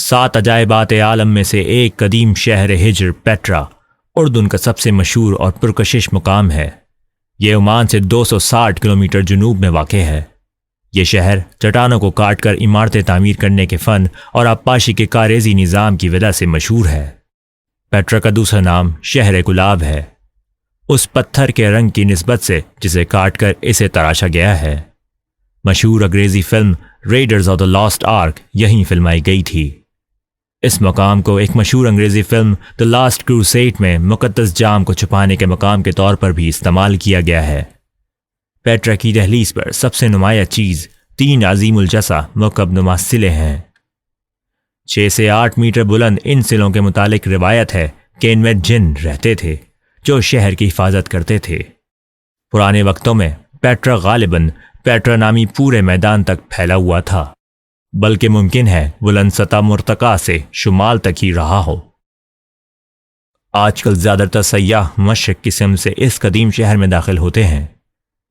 7 عجائبات عالم میں سے ایک قدیم شہر ہجر پیٹرا اردن کا سب سے مشہور اور پرکشش مقام ہے۔ یہ عمان سے 260 کلومیٹر جنوب میں واقع ہے۔ یہ شہر چٹانوں کو کاٹ کر عمارتیں تعمیر کرنے کے فن اور آبپاشی کے کاریزی نظام کی وجہ سے مشہور ہے۔ پیٹرا کا دوسرا نام شہر گلاب ہے، اس پتھر کے رنگ کی نسبت سے جسے کاٹ کر اسے تراشا گیا ہے۔ مشہور انگریزی film raiders of the lost ark یہیں فلمائی گئی تھی۔ اس مقام کو ایک مشہور انگریزی فلم دی لاسٹ کروسیڈ میں مقدس جام کو چھپانے کے مقام کے طور پر بھی استعمال کیا گیا ہے۔ پیٹرا کی دہلیز پر سب سے نمایاں چیز 3 عظیم الجثہ مکعب نما سلے ہیں۔ 6 سے 8 میٹر بلند ان سلوں کے متعلق روایت ہے کہ ان میں جن رہتے تھے جو شہر کی حفاظت کرتے تھے۔ پرانے وقتوں میں پیٹرا غالباً پیٹرا نامی پورے میدان تک پھیلا ہوا تھا، بلکہ ممکن ہے بلند سطح مرتفع سے شمال تک ہی رہا ہو۔ آج کل زیادہ تر سیاح مشرق کی سمت سے اس قدیم شہر میں داخل ہوتے ہیں۔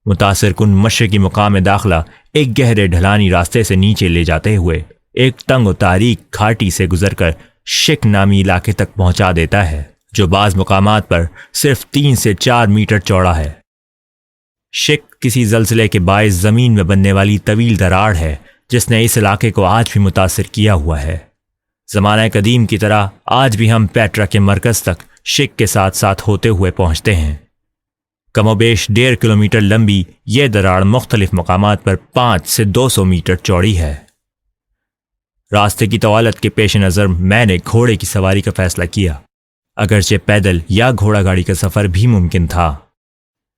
متاثر کن مشرقی مقام داخلہ ایک گہرے ڈھلانی راستے سے نیچے لے جاتے ہوئے ایک تنگ و تاریک گھاٹی سے گزر کر شک نامی علاقے تک پہنچا دیتا ہے، جو بعض مقامات پر صرف 3 سے 4 میٹر چوڑا ہے۔ شک کسی زلزلے کے باعث زمین میں بننے والی طویل دراڑ ہے جس نے اس علاقے کو آج بھی متاثر کیا ہوا ہے۔ زمانہ قدیم کی طرح آج بھی ہم پیٹرا کے مرکز تک شک کے ساتھ ساتھ ہوتے ہوئے پہنچتے ہیں۔ کم و بیش 1.5 کلومیٹر لمبی یہ دراڑ مختلف مقامات پر 5 سے 200 میٹر چوڑی ہے۔ راستے کی طوالت کے پیش نظر میں نے گھوڑے کی سواری کا فیصلہ کیا، اگرچہ پیدل یا گھوڑا گاڑی کا سفر بھی ممکن تھا۔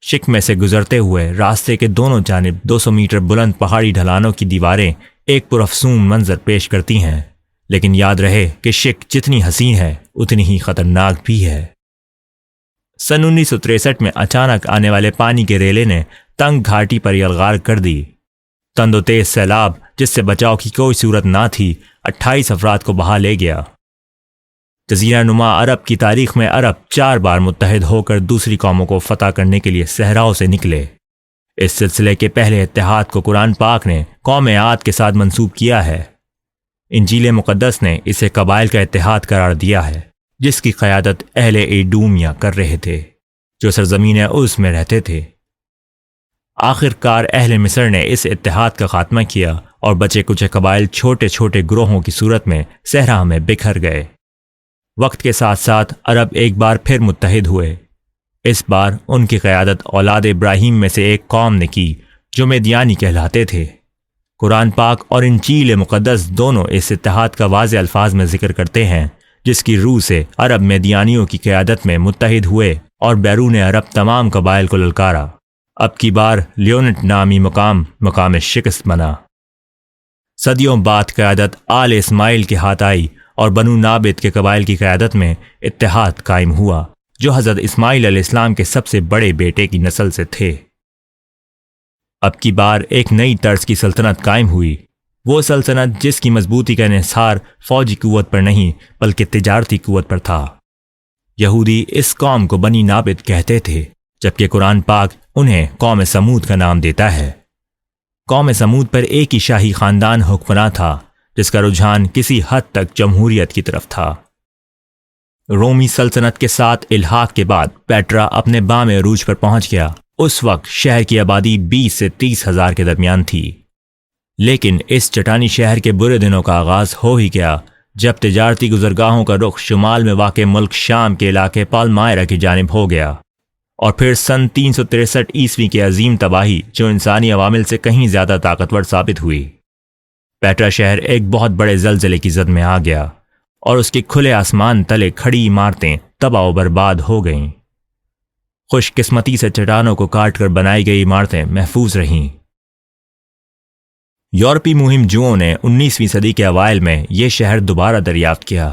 شک میں سے گزرتے ہوئے راستے کے دونوں جانب 200 میٹر بلند پہاڑی ڈھلانوں کی دیواریں ایک پرافسون منظر پیش کرتی ہیں، لیکن یاد رہے کہ شک جتنی حسین ہے اتنی ہی خطرناک بھی ہے۔ سن 1963 میں اچانک آنے والے پانی کے ریلے نے تنگ گھاٹی پر یلغار کر دی۔ تند و تیز سیلاب جس سے بچاؤ کی کوئی صورت نہ تھی 28 افراد کو بہا لے گیا۔ جزیرہ نما عرب کی تاریخ میں عرب 4 بار متحد ہو کر دوسری قوموں کو فتح کرنے کے لیے صحراؤں سے نکلے۔ اس سلسلے کے پہلے اتحاد کو قرآن پاک نے قوم عاد کے ساتھ منسوب کیا ہے۔ انجیل مقدس نے اسے قبائل کا اتحاد قرار دیا ہے، جس کی قیادت اہل ایڈومیہ کر رہے تھے جو سرزمین عرس میں رہتے تھے۔ آخر کار اہل مصر نے اس اتحاد کا خاتمہ کیا اور بچے کچھ قبائل چھوٹے چھوٹے گروہوں کی صورت میں صحرا میں بکھر گئے۔ وقت کے ساتھ ساتھ عرب ایک بار پھر متحد ہوئے۔ اس بار ان کی قیادت اولاد ابراہیم میں سے ایک قوم نے کی جو میدیانی کہلاتے تھے۔ قرآن پاک اور انجیل مقدس دونوں اس اتحاد کا واضح الفاظ میں ذکر کرتے ہیں، جس کی روح سے عرب میدیانیوں کی قیادت میں متحد ہوئے اور بیرون عرب تمام قبائل کو للکارا۔ اب کی بار لیونٹ نامی مقام شکست بنا۔ صدیوں بعد قیادت آل اسماعیل کے ہاتھ آئی اور بنو نابت کے قبائل کی قیادت میں اتحاد قائم ہوا، جو حضرت اسماعیل علیہ السلام کے سب سے بڑے بیٹے کی نسل سے تھے۔ اب کی بار ایک نئی طرز کی سلطنت قائم ہوئی، وہ سلطنت جس کی مضبوطی کا انحصار فوجی قوت پر نہیں بلکہ تجارتی قوت پر تھا۔ یہودی اس قوم کو بنی نابت کہتے تھے، جبکہ قرآن پاک انہیں قوم سمود کا نام دیتا ہے۔ قوم سمود پر ایک ہی شاہی خاندان حکمراں تھا، جس کا رجحان کسی حد تک جمہوریت کی طرف تھا۔ رومی سلطنت کے ساتھ الحاق کے بعد پیٹرا اپنے بام عروج پر پہنچ گیا۔ اس وقت شہر کی آبادی 20 سے 30 ہزار کے درمیان تھی، لیکن اس چٹانی شہر کے برے دنوں کا آغاز ہو ہی گیا جب تجارتی گزرگاہوں کا رخ شمال میں واقع ملک شام کے علاقے پالمائرا کی جانب ہو گیا، اور پھر سن 363 عیسوی کی عظیم تباہی جو انسانی عوامل سے کہیں زیادہ طاقتور ثابت ہوئی۔ پیٹرا شہر ایک بہت بڑے زلزلے کی زد میں آ گیا اور اس کے کھلے آسمان تلے کھڑی عمارتیں تباہ و برباد ہو گئیں۔ خوش قسمتی سے چٹانوں کو کاٹ کر بنائی گئی عمارتیں محفوظ رہیں۔ یورپی مہم جوؤں نے 19ویں صدی کے اوائل میں یہ شہر دوبارہ دریافت کیا۔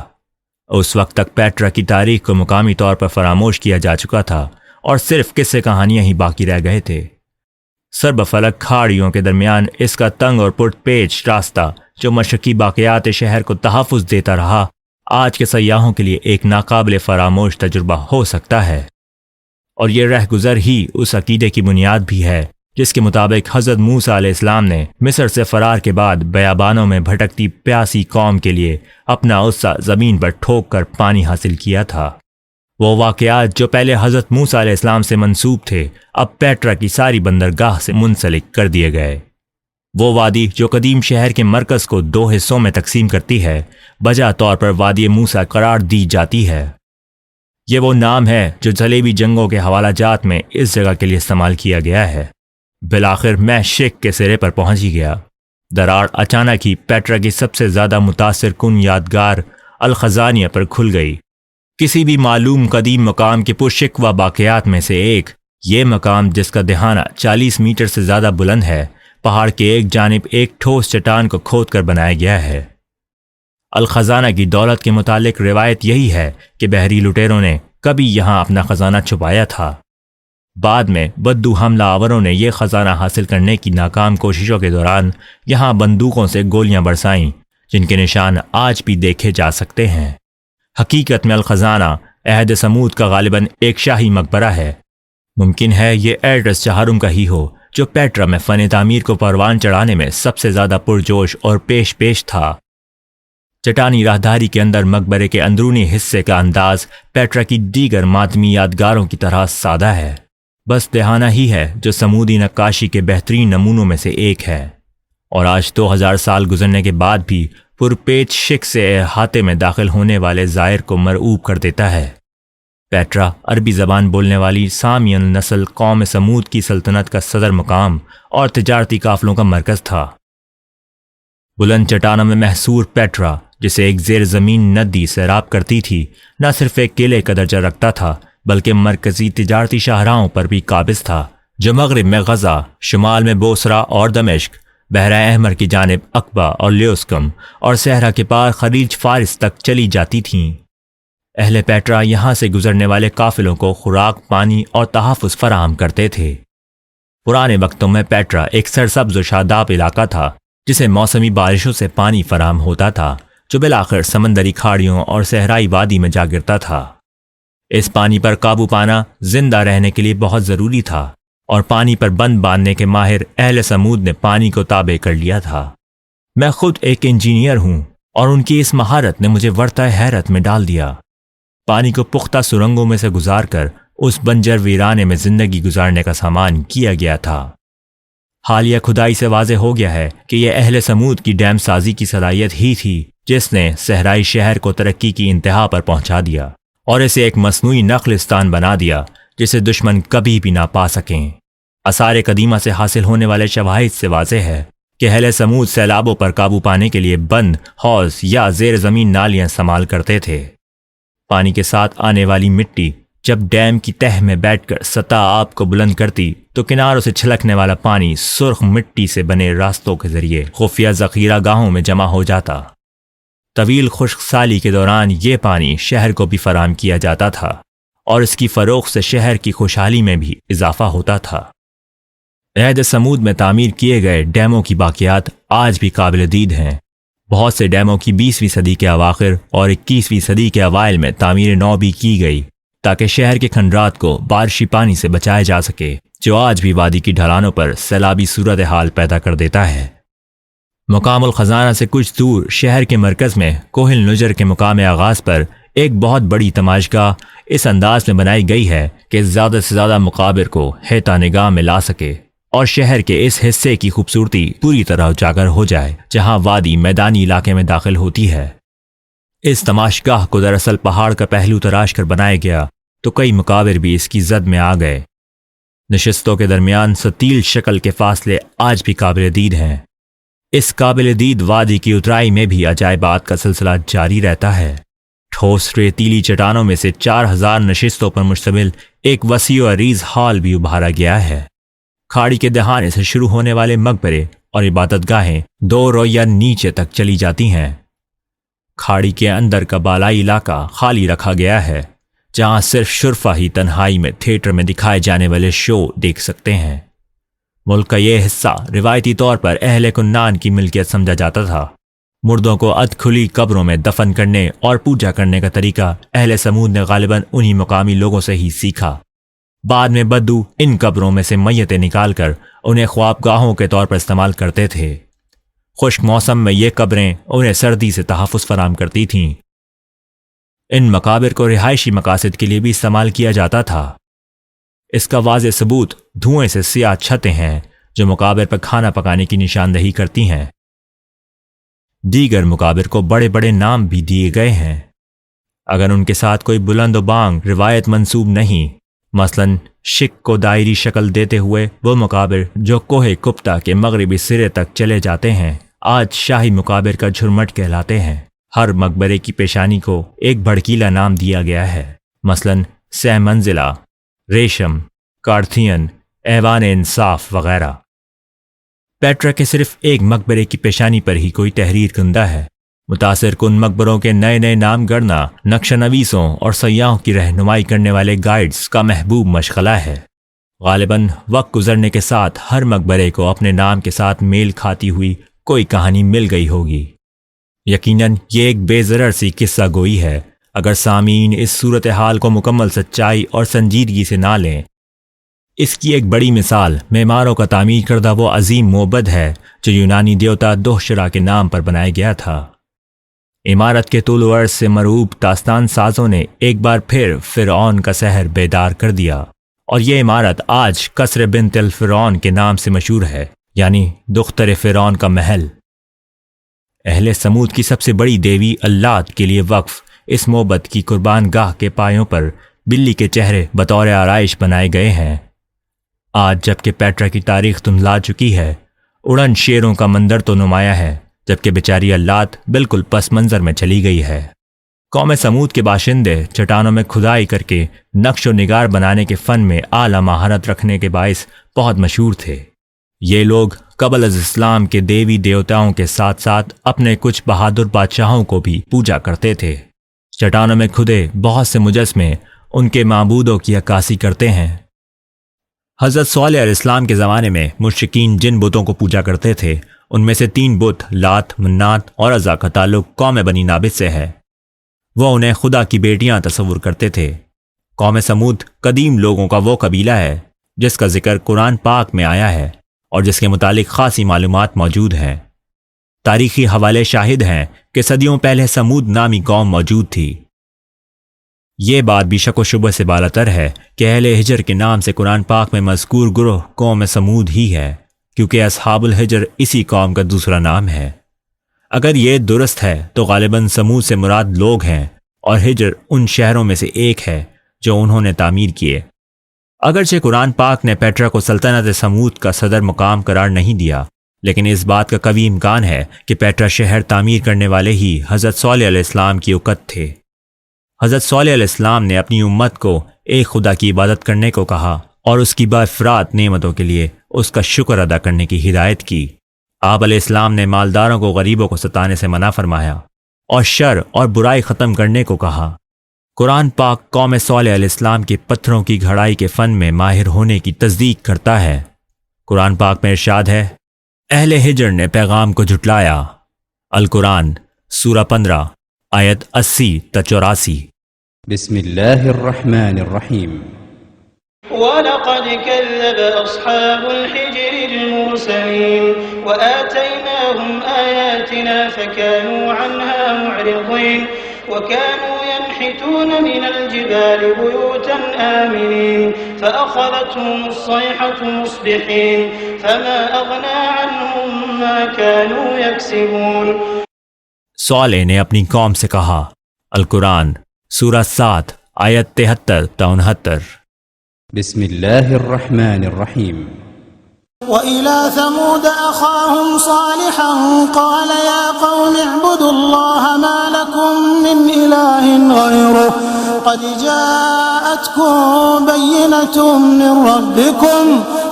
اس وقت تک پیٹرا کی تاریخ کو مقامی طور پر فراموش کیا جا چکا تھا اور صرف قصے کہانیاں ہی باقی رہ گئے تھے۔ سرب فلک کھاڑیوں کے درمیان اس کا تنگ اور پرت پیچ راستہ جو مشرقی باقیات شہر کو تحفظ دیتا رہا، آج کے سیاحوں کے لیے ایک ناقابل فراموش تجربہ ہو سکتا ہے، اور یہ رہ گزر ہی اس عقیدے کی بنیاد بھی ہے جس کے مطابق حضرت موسیٰ علیہ السلام نے مصر سے فرار کے بعد بیابانوں میں بھٹکتی پیاسی قوم کے لیے اپنا غصہ زمین پر ٹھوک کر پانی حاصل کیا تھا۔ وہ واقعات جو پہلے حضرت موسیٰ علیہ السلام سے منسوب تھے اب پیٹرا کی ساری بندرگاہ سے منسلک کر دیے گئے۔ وہ وادی جو قدیم شہر کے مرکز کو 2 حصوں میں تقسیم کرتی ہے بجا طور پر وادی موسیٰ قرار دی جاتی ہے۔ یہ وہ نام ہے جو صلیبی جنگوں کے حوالہ جات میں اس جگہ کے لیے استعمال کیا گیا ہے۔ بالآخر میں شک کے سرے پر پہنچ ہی گیا۔ دراڑ اچانک ہی پیٹرا کی سب سے زیادہ متاثر کن یادگار الخزانیہ پر کھل گئی۔ کسی بھی معلوم قدیم مقام کے پرشکوہ واقعات میں سے ایک یہ مقام، جس کا دہانہ 40 میٹر سے زیادہ بلند ہے، پہاڑ کے ایک جانب ایک ٹھوس چٹان کو کھود کر بنایا گیا ہے۔ الخزانہ کی دولت کے متعلق روایت یہی ہے کہ بحری لٹیروں نے کبھی یہاں اپنا خزانہ چھپایا تھا۔ بعد میں بدو حملہ آوروں نے یہ خزانہ حاصل کرنے کی ناکام کوششوں کے دوران یہاں بندوقوں سے گولیاں برسائیں، جن کے نشان آج بھی دیکھے جا سکتے ہیں۔ حقیقت میں الخزانہ عہد سمود کا غالباً ایک شاہی مقبرہ ہے۔ ممکن ہے یہ ایڈرس چہارم کا ہی ہو جو پیٹرا میں فن تعمیر کو پروان چڑھانے میں سب سے زیادہ پرجوش اور پیش تھا۔ چٹانی راہداری کے اندر مقبرے کے اندرونی حصے کا انداز پیٹرا کی دیگر ماتمی یادگاروں کی طرح سادہ ہے، بس دہانہ ہی ہے جو سمودی نقاشی کے بہترین نمونوں میں سے ایک ہے، اور آج 2000 سال گزرنے کے بعد بھی پرپیچ شک سے احاطے میں داخل ہونے والے زائر کو مرعوب کر دیتا ہے۔ پیٹرا عربی زبان بولنے والی سامیان نسل قوم سمود کی سلطنت کا صدر مقام اور تجارتی قافلوں کا مرکز تھا۔ بلند چٹانوں میں محصور پیٹرا، جسے ایک زیر زمین ندی سیراب کرتی تھی، نہ صرف ایک قلعے کا درجہ رکھتا تھا بلکہ مرکزی تجارتی شاہراہوں پر بھی قابض تھا، جو مغرب میں غزہ، شمال میں بوسرا اور دمشق، بحیرہ احمر کی جانب عقبہ اور لیوسکم اور صحرا کے پار خلیج فارس تک چلی جاتی تھیں۔ اہل پیٹرا یہاں سے گزرنے والے قافلوں کو خوراک، پانی اور تحفظ فراہم کرتے تھے۔ پرانے وقتوں میں پیٹرا ایک سرسبز و شاداب علاقہ تھا جسے موسمی بارشوں سے پانی فراہم ہوتا تھا، جو بالآخر سمندری کھاڑیوں اور صحرائی وادی میں جا گرتا تھا۔ اس پانی پر قابو پانا زندہ رہنے کے لیے بہت ضروری تھا، اور پانی پر بند باندھنے کے ماہر اہل سمود نے پانی کو تابع کر لیا تھا۔ میں خود ایک انجینئر ہوں، اور ان کی اس مہارت نے مجھے ورطہ حیرت میں ڈال دیا۔ پانی کو پختہ سرنگوں میں سے گزار کر اس بنجر ویرانے میں زندگی گزارنے کا سامان کیا گیا تھا۔ حالیہ کھدائی سے واضح ہو گیا ہے کہ یہ اہل سمود کی ڈیم سازی کی صلاحیت ہی تھی جس نے صحرائی شہر کو ترقی کی انتہا پر پہنچا دیا اور اسے ایک مصنوعی نخلستان بنا دیا جسے دشمن کبھی بھی نہ پا سکیں۔ آثار قدیمہ سے حاصل ہونے والے شواہد سے واضح ہے کہ اہل سمود سیلابوں پر قابو پانے کے لیے بند، حوض یا زیر زمین نالیاں استعمال کرتے تھے۔ پانی کے ساتھ آنے والی مٹی جب ڈیم کی تہہ میں بیٹھ کر سطح آب کو بلند کرتی تو کناروں سے چھلکنے والا پانی سرخ مٹی سے بنے راستوں کے ذریعے خفیہ ذخیرہ گاہوں میں جمع ہو جاتا۔ طویل خشک سالی کے دوران یہ پانی شہر کو بھی فراہم کیا جاتا تھا، اور اس کی فروخت سے شہر کی خوشحالی میں بھی اضافہ ہوتا تھا۔ عہد سمود میں تعمیر کیے گئے ڈیموں کی باقیات آج بھی قابل دید ہیں۔ بہت سے ڈیموں کی 20ویں صدی کے اواخر اور 21ویں صدی کے اوائل میں تعمیر نو بھی کی گئی تاکہ شہر کے کھنڈرات کو بارشی پانی سے بچایا جا سکے، جو آج بھی وادی کی ڈھلانوں پر سیلابی صورتحال پیدا کر دیتا ہے۔ مقام الخزانہ سے کچھ دور شہر کے مرکز میں کوہل نجر کے مقام آغاز پر ایک بہت بڑی تماشگاہ اس انداز میں بنائی گئی ہے کہ زیادہ سے زیادہ مقابر کو حیطہ نگاہ میں لا سکے اور شہر کے اس حصے کی خوبصورتی پوری طرح اجاگر ہو جائے جہاں وادی میدانی علاقے میں داخل ہوتی ہے۔ اس تماشگاہ کو دراصل پہاڑ کا پہلو تراش کر بنایا گیا تو کئی مقابر بھی اس کی زد میں آ گئے۔ نشستوں کے درمیان ستیل شکل کے فاصلے آج بھی قابل دید ہیں۔ اس قابل دید وادی کی اترائی میں بھی عجائبات کا سلسلہ جاری رہتا ہے۔ ٹھوس ریتیلی چٹانوں میں سے 4000 نشستوں پر مشتمل ایک وسیع و عریض ہال بھی ابھارا گیا ہے۔ کھاڑی کے دہانے سے شروع ہونے والے مقبرے اور عبادت گاہیں 2 رویہ نیچے تک چلی جاتی ہیں۔ کھاڑی کے اندر کا بالائی علاقہ خالی رکھا گیا ہے، جہاں صرف شرفا ہی تنہائی میں تھیٹر میں دکھائے جانے والے شو دیکھ سکتے ہیں۔ ملک کا یہ حصہ روایتی طور پر اہل کنان کی ملکیت سمجھا جاتا تھا۔ مردوں کو ادھ کھلی قبروں میں دفن کرنے اور پوجا کرنے کا طریقہ اہل سمود نے غالباً انہی مقامی لوگوں سے ہی سیکھا۔ بعد میں بدو ان قبروں میں سے میتیں نکال کر انہیں خوابگاہوں کے طور پر استعمال کرتے تھے۔ خشک موسم میں یہ قبریں انہیں سردی سے تحفظ فراہم کرتی تھیں۔ ان مقابر کو رہائشی مقاصد کے لیے بھی استعمال کیا جاتا تھا۔ اس کا واضح ثبوت دھوئیں سے سیاہ چھتیں ہیں جو مقابر پر کھانا پکانے کی نشاندہی کرتی ہیں۔ دیگر مقابر کو بڑے بڑے نام بھی دیے گئے ہیں، اگر ان کے ساتھ کوئی بلند و بانگ روایت منسوب نہیں، مثلاً شک کو دائری شکل دیتے ہوئے وہ مقابر جو کوہ کپتا کے مغربی سرے تک چلے جاتے ہیں آج شاہی مقابر کا جھرمٹ کہلاتے ہیں۔ ہر مقبرے کی پیشانی کو ایک بھڑکیلا نام دیا گیا ہے، مثلاً سہ منزلہ، ریشم، کارتھین، ایوان انصاف وغیرہ۔ پیٹرا کے صرف ایک مقبرے کی پیشانی پر ہی کوئی تحریر کنندہ ہے۔ متاثر کن مقبروں کے نئے نئے نام گڑنا نقشہ نویسوں اور سیاحوں کی رہنمائی کرنے والے گائیڈز کا محبوب مشغلہ ہے۔ غالباً وقت گزرنے کے ساتھ ہر مقبرے کو اپنے نام کے ساتھ میل کھاتی ہوئی کوئی کہانی مل گئی ہوگی۔ یقیناً یہ ایک بے ضرر سی قصہ گوئی ہے اگر سامعین اس صورتحال کو مکمل سچائی اور سنجیدگی سے نہ لیں۔ اس کی ایک بڑی مثال معماروں کا تعمیر کردہ وہ عظیم معبد ہے جو یونانی دیوتا دہشرا کے نام پر بنایا گیا تھا۔ عمارت کے طول و عرض سے مرعوب داستان سازوں نے ایک بار پھر فرعون کا سحر بیدار کر دیا، اور یہ عمارت آج قصر بنت الفرعون کے نام سے مشہور ہے، یعنی دختر فرعون کا محل۔ اہل سمود کی سب سے بڑی دیوی اللات کے لیے وقف اس معبد کی قربان گاہ کے پایوں پر بلی کے چہرے بطور آرائش بنائے گئے ہیں۔ آج جب کہ پیٹرا کی تاریخ دھندلا چکی ہے، اڑن شیروں کا منظر تو نمایاں ہے، جبکہ بیچاری اللات بالکل پس منظر میں چلی گئی ہے۔ قوم سمود کے باشندے چٹانوں میں کھدائی کر کے نقش و نگار بنانے کے فن میں اعلیٰ مہارت رکھنے کے باعث بہت مشہور تھے۔ یہ لوگ قبل از اسلام کے دیوی دیوتاؤں کے ساتھ ساتھ اپنے کچھ بہادر بادشاہوں کو بھی پوجا کرتے تھے۔ چٹانوں میں کھدے بہت سے مجسمے ان کے معبودوں کی عکاسی کرتے ہیں۔ حضرت صالح علیہ السلام کے زمانے میں مشرکین جن بتوں کو پوجا کرتے تھے ان میں سے 3 بت لات، منات اور عزا کا تعلق قوم بنی نابت سے ہے۔ وہ انہیں خدا کی بیٹیاں تصور کرتے تھے۔ قوم سمود قدیم لوگوں کا وہ قبیلہ ہے جس کا ذکر قرآن پاک میں آیا ہے اور جس کے متعلق خاصی معلومات موجود ہیں۔ تاریخی حوالے شاہد ہیں کہ صدیوں پہلے سمود نامی قوم موجود تھی۔ یہ بات بھی شک و شبہ سے بالاتر ہے کہ اہل حجر کے نام سے قرآن پاک میں مذکور گروہ قوم سمود ہی ہے، کیونکہ اصحاب الحجر اسی قوم کا دوسرا نام ہے۔ اگر یہ درست ہے تو غالباً سمود سے مراد لوگ ہیں اور حجر ان شہروں میں سے ایک ہے جو انہوں نے تعمیر کیے۔ اگرچہ قرآن پاک نے پیٹرا کو سلطنت سمود کا صدر مقام قرار نہیں دیا، لیکن اس بات کا قوی امکان ہے کہ پیٹرا شہر تعمیر کرنے والے ہی حضرت صالح علیہ السلام کی اکت تھے۔ حضرت صالح علیہ السلام نے اپنی امت کو ایک خدا کی عبادت کرنے کو کہا اور اس کی بافراط نعمتوں کے لیے اس کا شکر ادا کرنے کی ہدایت کی۔ آپ علیہ السلام نے مالداروں کو غریبوں کو ستانے سے منع فرمایا اور شر اور برائی ختم کرنے کو کہا۔ قرآن پاک قوم صالح علیہ السلام کے پتھروں کی گھڑائی کے فن میں ماہر ہونے کی تصدیق کرتا ہے۔ قرآن پاک میں ارشاد ہے، اہل حجر نے پیغام کو جھٹلایا۔ القرآن سورہ 15 آیت 80 تا 84۔ بسم اللہ الرحمن الرحیم۔ وَلَقَدْ كَذَّبَ أَصْحَابُ الْحِجْرِ الْمُرْسَلِينَ وَآتَيْنَاهُمْ آيَاتِنَا فَكَانُوا عَنْهَا مُعْرِضِينَ وَكَانُوا يَنْحِتُونَ مِنَ الْجِبَالِ بُيُوتًا آمِنِينَ فَأَخَذَتْهُمُ الصَّيْحَةُ مُصْبِحِينَ فَمَا أَغْنَى عَنْهُمْ مَا كَانُوا يَكْسِبُونَ۔ صالح نے اپنی قوم سے کہا۔ القرآن سورہ 7 آیت 73 تا 69۔ بسم اللہ الرحمن الرحیم۔ وَإِلَى ثَمُودَ أَخَاهُمْ صَالِحًا قَالَ يَا قَوْمِ اعْبُدُوا اللَّهَ مَا لَكُم مِّنْ إِلَٰهٍ غَيْرُهُ قَدْ جَاءَتْكُم بَيِّنَةٌ مِّن رَّبِّكُمْ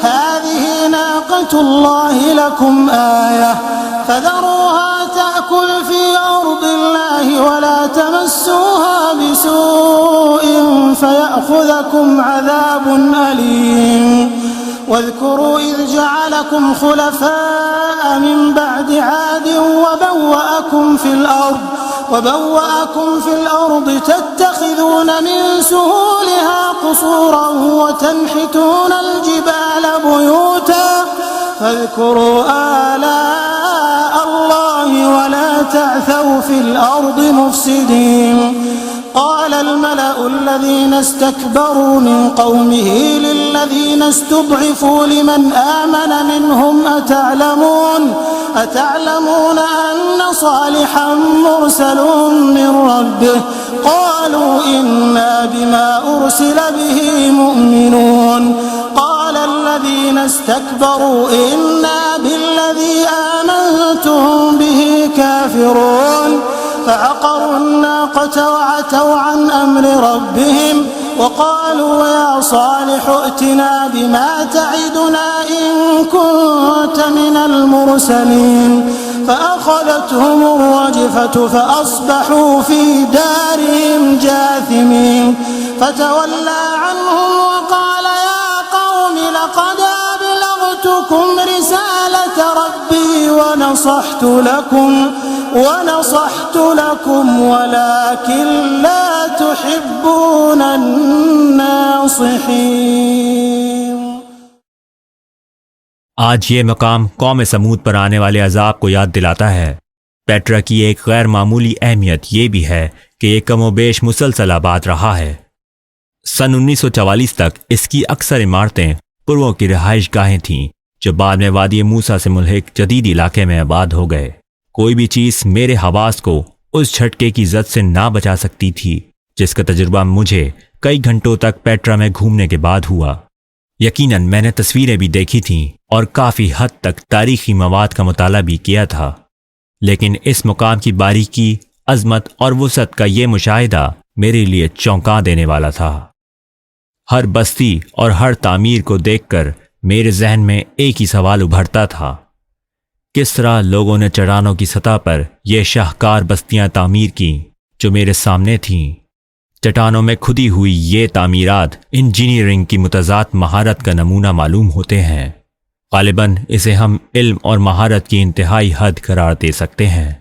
هَٰذِهِ نَاقَةُ اللَّهِ لَكُمْ آيَةً فَذَرُوهَا تَأْكُلْ فِي أَرْضِ اللَّهِ وَلَا تَمَسُّوهَا بِسُوءٍ فَيَأْخُذَكُمْ عَذَابٌ أَلِيمٌ۔ واذكروا إذ جعلكم خلفاء من بعد عاد وبوأكم في الأرض وبوأكم في الأرض تتخذون من سهولها قصورا وتنحتون الجبال بيوتا فاذكروا آلاء الله ولا تعثوا في الأرض مفسدين. قال الملأ الذين استكبروا من قومه للذين استضعفوا لمن آمن منهم أتعلمون أن صالحا مرسل من ربه قالوا إنا بما أرسل به مؤمنون. قال الذين استكبروا إنا بالذي آمنتم به كافرون. فعقروا الناقة وعتوا عن أمر ربهم وقالوا يا صالح ائتنا بما تعدنا إن كنت من المرسلين. فأخذتهم الرجفة فأصبحوا في دارهم جاثمين. فتولى عنهم وقال يا قوم لقد أبلغتكم رسالة ربي ونصحت لكم ولكن لا تحبون الناصحين. آج یہ مقام قوم سمود پر آنے والے عذاب کو یاد دلاتا ہے۔ پیٹرا کی ایک غیر معمولی اہمیت یہ بھی ہے کہ یہ کم و بیش مسلسل آباد رہا ہے۔ سن 1944 تک اس کی اکثر عمارتیں پروں کی رہائش گاہیں تھیں جو بعد میں وادی موسیٰ سے ملحق جدید علاقے میں آباد ہو گئے۔ کوئی بھی چیز میرے حواس کو اس جھٹکے کی زد سے نہ بچا سکتی تھی جس کا تجربہ مجھے کئی گھنٹوں تک پیٹرا میں گھومنے کے بعد ہوا۔ یقیناً میں نے تصویریں بھی دیکھی تھیں اور کافی حد تک تاریخی مواد کا مطالعہ بھی کیا تھا، لیکن اس مقام کی باریکی، عظمت اور وسعت کا یہ مشاہدہ میرے لیے چونکا دینے والا تھا۔ ہر بستی اور ہر تعمیر کو دیکھ کر میرے ذہن میں ایک ہی سوال ابھرتا تھا، کس طرح لوگوں نے چٹانوں کی سطح پر یہ شاہکار بستیاں تعمیر کیں جو میرے سامنے تھیں۔ چٹانوں میں کھدی ہوئی یہ تعمیرات انجینئرنگ کی متضاد مہارت کا نمونہ معلوم ہوتے ہیں۔ غالباً اسے ہم علم اور مہارت کی انتہائی حد قرار دے سکتے ہیں۔